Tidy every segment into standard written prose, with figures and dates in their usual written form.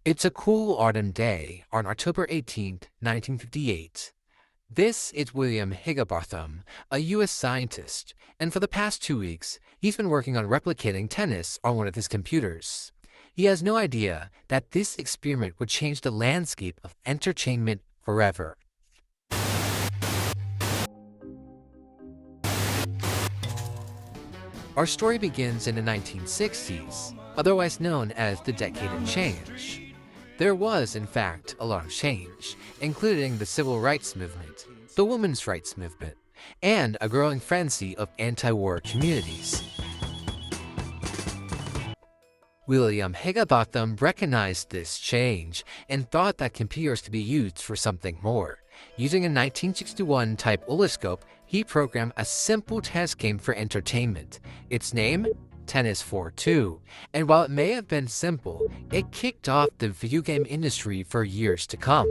It's a cool autumn day on October 18th, 1958. This is William Higginbotham, a U.S. scientist, and for the past 2 weeks, he's been working on replicating tennis on one of his computers. He has no idea that this experiment would change the landscape of entertainment forever. Our story begins in the 1960s, otherwise known as the Decade of Change. There was, in fact, a lot of change, including the civil rights movement, the women's rights movement, and a growing frenzy of anti-war communities. William Higginbotham recognized this change and thought that computers could be used for something more. Using a 1961 type oscilloscope, he programmed a simple tennis game for entertainment. Its name? Tennis 4-2, and while it may have been simple, it kicked off the video game industry for years to come.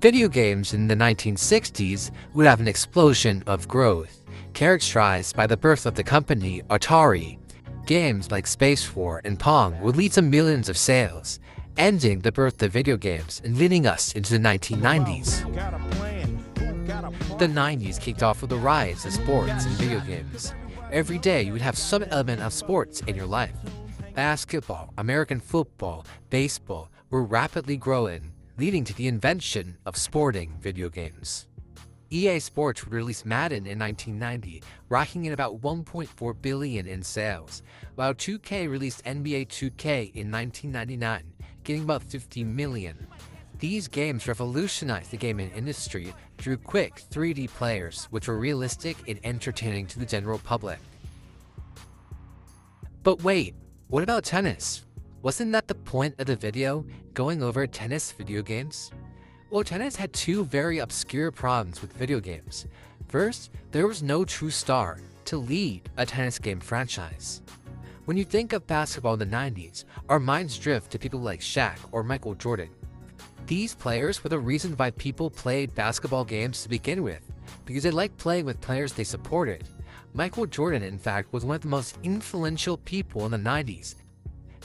Video games in the 1960s would have an explosion of growth, characterized by the birth of the company Atari. Games like Space War and Pong would lead to millions of sales, ending the birth of video games and leading us into the 1990s. The 90s kicked off with the rise of sports and video games. Every day, you would have some element of sports in your life. Basketball, American football, baseball were rapidly growing, leading to the invention of sporting video games. EA Sports would release Madden in 1990, racking in about $1.4 billion in sales, while 2K released NBA 2K in 1999, getting about $50 million. These games revolutionized the gaming industry through quick 3D players, which were realistic and entertaining to the general public. But wait, what about tennis? Wasn't that the point of the video, going over tennis video games? Well, tennis had two very obscure problems with video games. First, there was no true star to lead a tennis game franchise. When you think of basketball in the 90s, our minds drift to people like Shaq or Michael Jordan. These players were the reason why people played basketball games to begin with, because they liked playing with players they supported. Michael Jordan, in fact, was one of the most influential people in the 90s.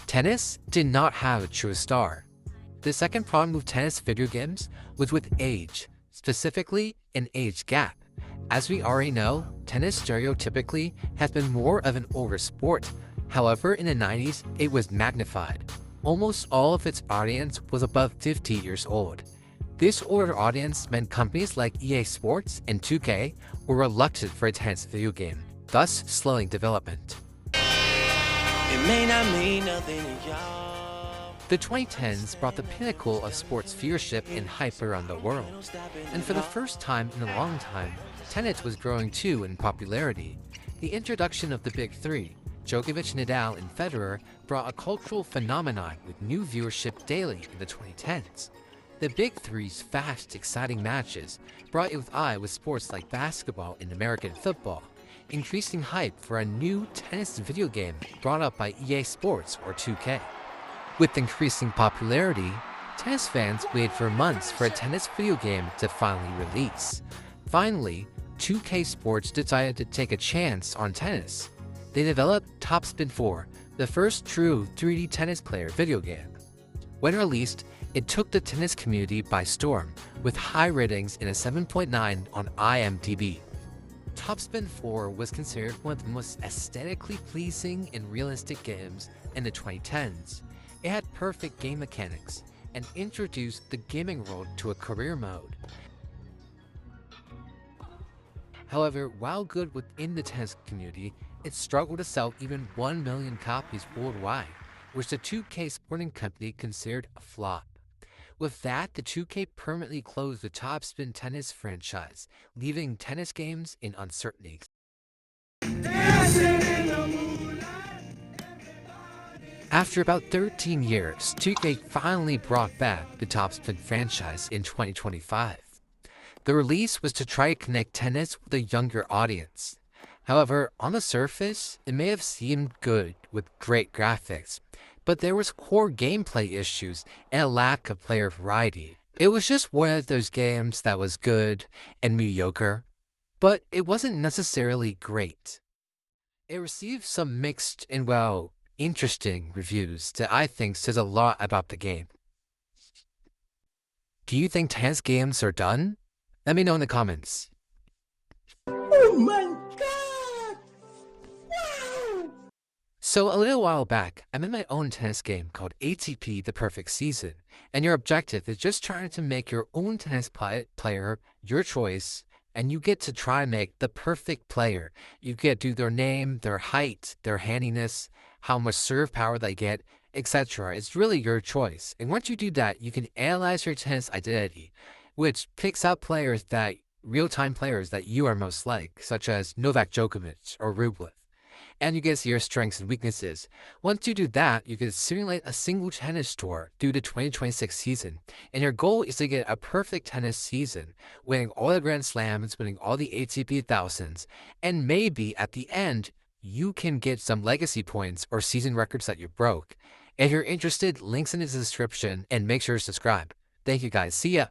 Tennis did not have a true star. The second problem with tennis video games was with age, specifically an age gap. As we already know, tennis stereotypically has been more of an older sport. However, in the 90s, it was magnified. Almost all of its audience was above 50 years old. This older audience meant companies like EA Sports and 2K were reluctant for a tennis video game, thus slowing development. It may not mean nothing to y'all. The 2010s brought the pinnacle of sports viewership and hype around the world, and for the first time in a long time, tennis was growing too in popularity. The introduction of the Big Three, Djokovic, Nadal, and Federer, brought a cultural phenomenon with new viewership daily in the 2010s. The Big Three's fast, exciting matches brought youth eye with sports like basketball and American football, increasing hype for a new tennis video game brought up by EA Sports or 2K. With increasing popularity, tennis fans waited for months for a tennis video game to finally release. Finally, 2K Sports decided to take a chance on tennis. They developed Topspin 4, the first true 3D tennis player video game. When released, it took the tennis community by storm, with high ratings and a 7.9 on IMDb. Topspin 4 was considered one of the most aesthetically pleasing and realistic games in the 2010s. It had perfect game mechanics and introduced the gaming world to a career mode. However, while good within the tennis community, it struggled to sell even 1 million copies worldwide, which the 2K sporting company considered a flop. With that, the 2K permanently closed the Topspin tennis franchise, leaving tennis games in uncertainty. After about 13 years, 2K finally brought back the Topspin franchise in 2025. The release was to try to connect tennis with a younger audience. However, on the surface, it may have seemed good with great graphics, but there was core gameplay issues and a lack of player variety. It was just one of those games that was good and mediocre, but it wasn't necessarily great. It received some mixed and, well, interesting reviews that I think says a lot about the game. Do you think tennis games are done? Let me know in the comments. Oh my god! Wow! So a little while back, I made my own tennis game called ATP The Perfect Season, and your objective is just trying to make your own tennis player your choice, and you get to try and make the perfect player. You get to do their name, their height, their handiness, how much serve power they get, etc. It's really your choice. And once you do that, you can analyze your tennis identity, which picks out real-time players that you are most like, such as Novak Djokovic or Rublev. And you get to see your strengths and weaknesses. Once you do that, you can simulate a single tennis tour through the 2026 season. And your goal is to get a perfect tennis season, winning all the Grand Slams, winning all the ATP thousands, and maybe at the end, you can get some legacy points or season records that you broke. If you're interested, links in the description, and make sure to subscribe. Thank you guys. See ya!